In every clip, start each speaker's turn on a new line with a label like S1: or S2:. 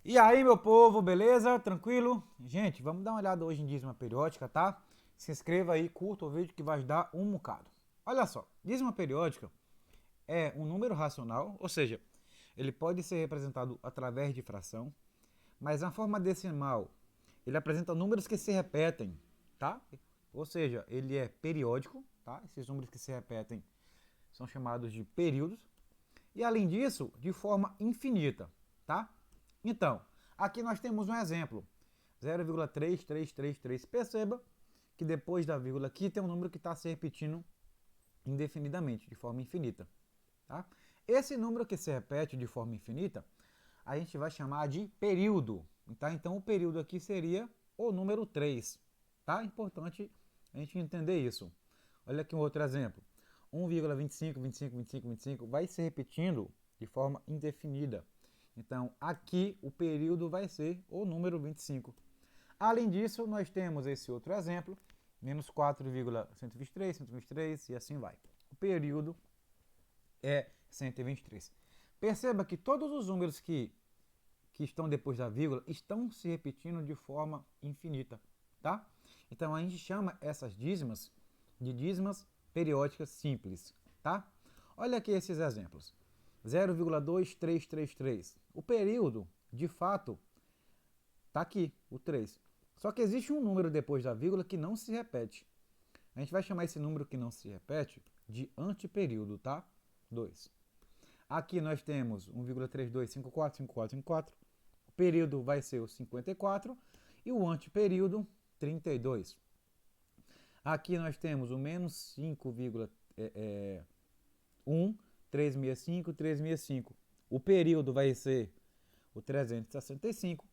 S1: E aí, meu povo, beleza? Tranquilo? Gente, vamos dar uma olhada hoje em dízima periódica, tá? Se inscreva aí, curta o vídeo que vai ajudar um bocado. Olha só, dízima periódica é um número racional, ou seja, ele pode ser representado através de fração, mas na forma decimal, ele apresenta números que se repetem, tá? Ou seja, ele é periódico, tá? Esses números que se repetem são chamados de períodos. E além disso, de forma infinita, tá? Então, aqui nós temos um exemplo, 0,3333. Perceba que depois da vírgula aqui tem um número que está se repetindo indefinidamente, de forma infinita, tá? Esse número que se repete de forma infinita, a gente vai chamar de período, tá? Então, o período aqui seria o número 3, tá? Importante a gente entender isso. Olha aqui um outro exemplo. 1,25, 25, 25, 25 vai se repetindo de forma indefinida. Então, aqui o período vai ser o número 25. Além disso, nós temos esse outro exemplo, menos 4,123, 123 e assim vai. O período é 123. Perceba que todos os números que estão depois da vírgula estão se repetindo de forma infinita, tá? Então, a gente chama essas dízimas de dízimas periódicas simples, tá? Olha aqui esses exemplos. 0,2333. O período, de fato, está aqui, o 3. Só que existe um número depois da vírgula que não se repete. A gente vai chamar esse número que não se repete de antiperíodo, tá? 2. Aqui nós temos 1,32545454. O período vai ser o 54 e o antiperíodo 32. Aqui nós temos o menos 5,1, 365, 365. O período vai ser o 365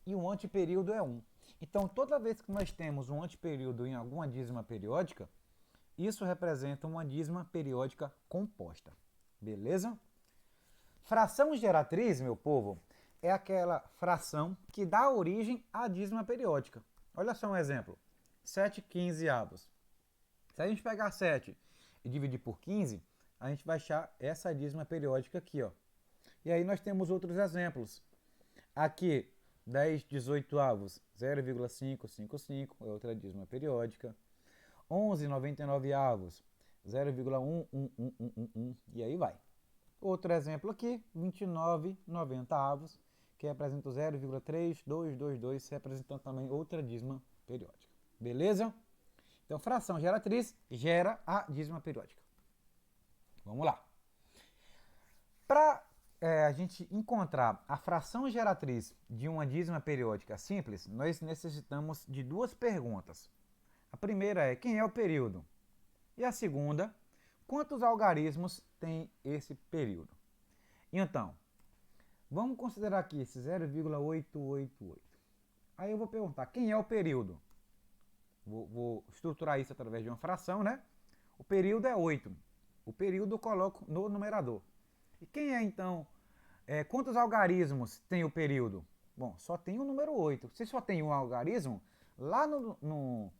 S1: e o antiperíodo é 1. Então, toda vez que nós temos um antiperíodo em alguma dízima periódica, isso representa uma dízima periódica composta. Beleza? Fração geratriz, meu povo, é aquela fração que dá origem à dízima periódica. Olha só um exemplo. 7 quinzeavos. Se a gente pegar 7 e dividir por 15, a gente vai achar essa dízima periódica aqui, ó. E aí nós temos outros exemplos. Aqui, 10 18avos, 0,555 é outra dízima periódica. 11 99avos, 0,11111 e aí vai. Outro exemplo aqui, 29 90avos, que representa 0,3222, representando também outra dízima periódica. Beleza? Então, fração geratriz gera a dízima periódica. Vamos lá. Para a gente encontrar a fração geratriz de uma dízima periódica simples, nós necessitamos de duas perguntas. A primeira é quem é o período? E a segunda, quantos algarismos tem esse período? Então, vamos considerar aqui esse 0,888. Aí eu vou perguntar quem é o período? Vou estruturar isso através de uma fração, né? O período é 8. O período eu coloco no numerador. E quem é então? Quantos algarismos tem o período? Bom, só tem o número 8. Se só tem um algarismo, lá no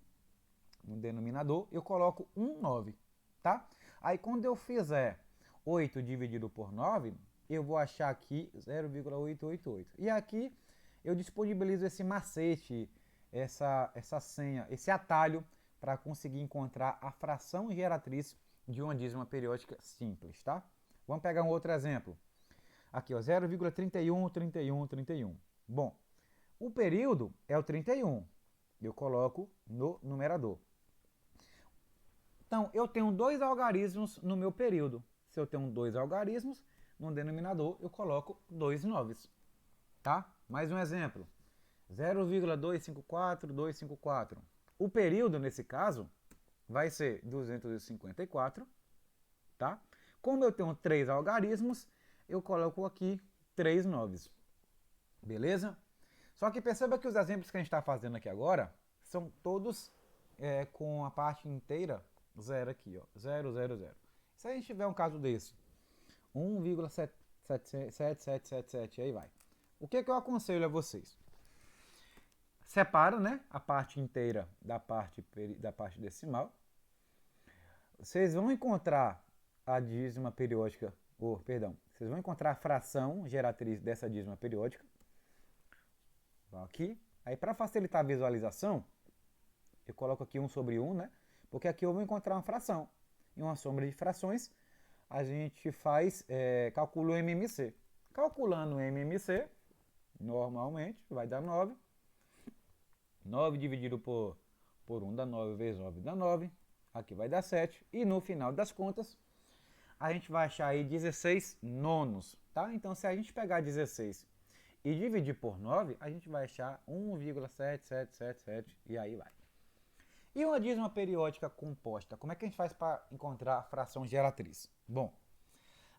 S1: denominador eu coloco 9, tá? Aí quando eu fizer 8 dividido por 9, eu vou achar aqui 0,888. E aqui eu disponibilizo esse macete, essa senha, esse atalho para conseguir encontrar a fração geratriz de uma dízima periódica simples, tá? Vamos pegar um outro exemplo. Aqui, ó, 0,313131. Bom, o período é o 31. Eu coloco no numerador. Então, eu tenho dois algarismos no meu período. Se eu tenho dois algarismos, no denominador eu coloco dois noves. Tá? Mais um exemplo. 0,254254. O período, nesse caso, vai ser 254. Tá? Como eu tenho três algarismos, eu coloco aqui três noves. Beleza? Só que perceba que os exemplos que a gente está fazendo aqui agora são todos com a parte inteira zero aqui, ó, 0, 0, 0. Se a gente tiver um caso desse, 1,7777, aí vai. O que eu aconselho a vocês? Separa, né, a parte inteira da parte decimal. Vocês vão encontrar a dízima periódica, vocês vão encontrar a fração geratriz dessa dízima periódica. Vou aqui. Aí, para facilitar a visualização, eu coloco aqui 1 sobre 1, né? Porque aqui eu vou encontrar uma fração. E uma soma de frações, a gente calcula o MMC. Calculando o MMC, normalmente, vai dar 9. 9 dividido por 1 dá 9, vezes 9 dá 9. Aqui vai dar 7. E no final das contas, a gente vai achar aí 16 nonos, tá? Então, se a gente pegar 16 e dividir por 9, a gente vai achar 1,7777 e aí vai. E uma dízima periódica composta, como é que a gente faz para encontrar a fração geratriz? Bom,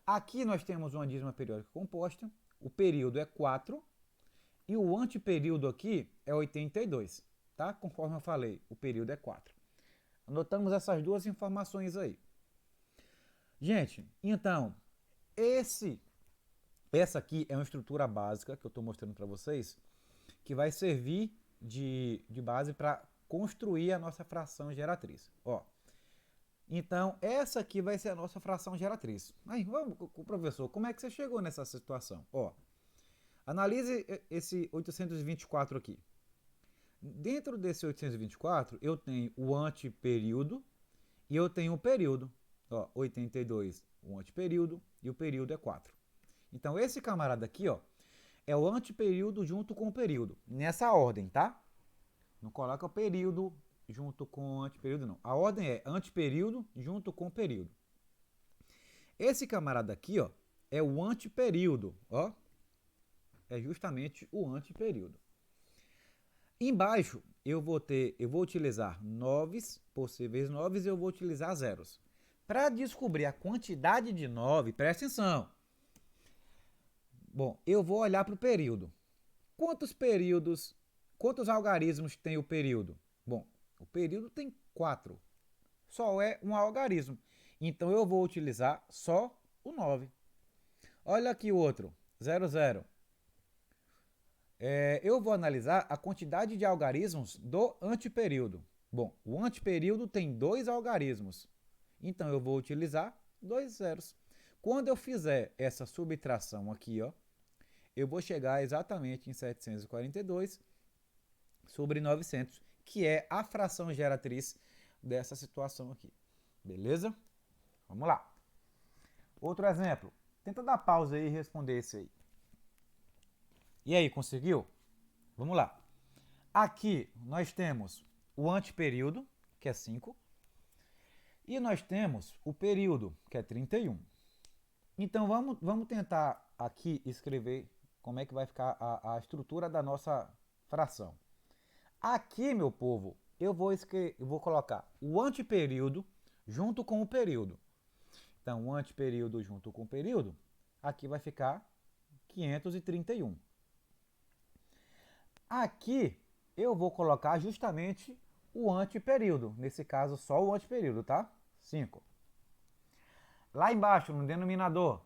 S1: aqui nós temos uma dízima periódica composta, o período é 4 e o antiperíodo aqui é 82, tá? Conforme eu falei, o período é 4. Anotamos essas duas informações aí. Gente, então, essa aqui é uma estrutura básica que eu estou mostrando para vocês, que vai servir de base para construir a nossa fração geratriz. Ó, então, essa aqui vai ser a nossa fração geratriz. Aí, vamos, professor, como é que você chegou nessa situação? Ó, analise esse 824 aqui. Dentro desse 824, eu tenho o antiperíodo e eu tenho o período. Ó, 82, o antiperíodo, e o período é 4. Então, esse camarada aqui, ó, é o antiperíodo junto com o período. Nessa ordem, tá? Não coloca o período junto com o antiperíodo, não. A ordem é antiperíodo junto com o período. Esse camarada aqui, ó, é o antiperíodo, ó. É justamente o antiperíodo. Embaixo, eu vou utilizar noves, possíveis noves, e eu vou utilizar zeros. Para descobrir a quantidade de 9, presta atenção. Bom, eu vou olhar para o período. Quantos algarismos tem o período? Bom, o período tem 4. Só é um algarismo. Então, eu vou utilizar só o 9. Olha aqui o outro, 0, 0. Eu vou analisar a quantidade de algarismos do antiperíodo. Bom, o antiperíodo tem 2 algarismos. Então, eu vou utilizar 2 zeros. Quando eu fizer essa subtração aqui, ó, eu vou chegar exatamente em 742 sobre 900, que é a fração geratriz dessa situação aqui. Beleza? Vamos lá. Outro exemplo. Tenta dar pausa aí e responder esse aí. E aí, conseguiu? Vamos lá. Aqui nós temos o antiperíodo, que é 5, e nós temos o período, que é 31. Então, vamos tentar aqui escrever como é que vai ficar a estrutura da nossa fração. Aqui, meu povo, eu vou colocar o antiperíodo junto com o período. Então, o antiperíodo junto com o período, aqui vai ficar 531. Aqui, eu vou colocar justamente o antiperíodo. Nesse caso, só o antiperíodo, tá? 5. Lá embaixo, no denominador,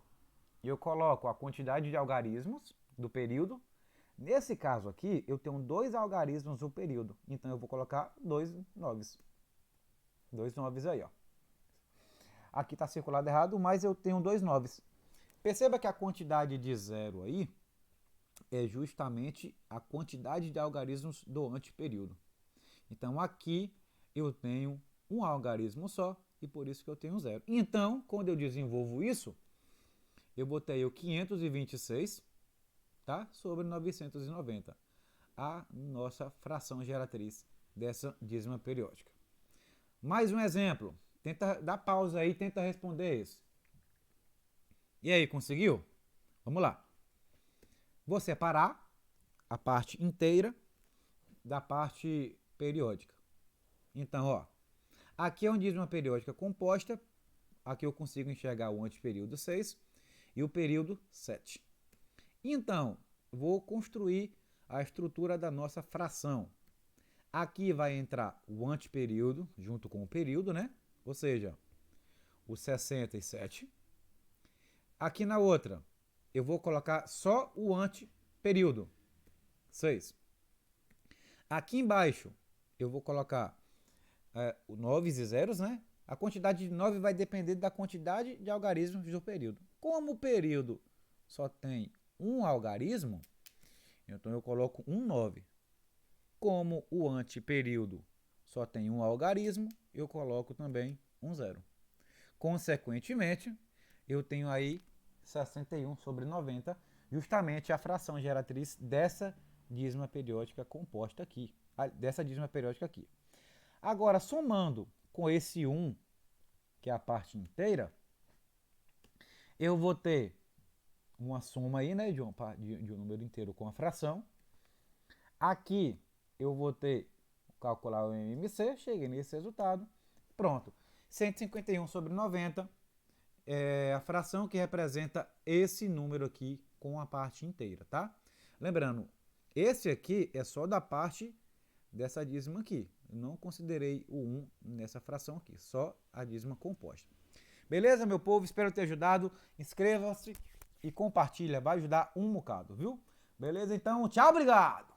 S1: eu coloco a quantidade de algarismos do período. Nesse caso aqui, eu tenho 2 algarismos do período. Então, eu vou colocar 2 noves. 2 noves aí, ó. Aqui está circulado errado, mas eu tenho 2 noves. Perceba que a quantidade de 0 aí é justamente a quantidade de algarismos do antiperíodo. Então, aqui eu tenho um algarismo só e por isso que eu tenho 0. Então, quando eu desenvolvo isso, eu botei o 526, tá? Sobre 990, a nossa fração geratriz dessa dízima periódica. Mais um exemplo. Tenta dar pausa aí e tenta responder esse. E aí, conseguiu? Vamos lá. Vou separar a parte inteira da parte periódica. Então, ó, aqui é uma dízima periódica composta. Aqui eu consigo enxergar o antiperíodo 6 e o período 7. Então, vou construir a estrutura da nossa fração. Aqui vai entrar o antiperíodo junto com o período, né? Ou seja, o 67. Aqui na outra, eu vou colocar só o antiperíodo, 6. Aqui embaixo, eu vou colocar o noves e zeros, né? A quantidade de 9 vai depender da quantidade de algarismos do período. Como o período só tem um algarismo, Então eu coloco um 9. Como o antiperíodo só tem um algarismo, eu coloco também um 0. Consequentemente, eu tenho aí 61 sobre 90, justamente a fração geratriz dessa dízima periódica composta aqui, Agora, somando com esse 1, que é a parte inteira, eu vou ter uma soma aí, né, de um número inteiro com a fração. Aqui eu vou calcular o MMC, cheguei nesse resultado, pronto. 151 sobre 90 é a fração que representa esse número aqui com a parte inteira, tá? Lembrando, esse aqui é só da parte dessa dízima aqui. Eu não considerei o 1 nessa fração aqui, só a dízima composta. Beleza, meu povo? Espero ter ajudado. Inscreva-se e compartilha, vai ajudar um bocado, viu? Beleza? Então, tchau, obrigado!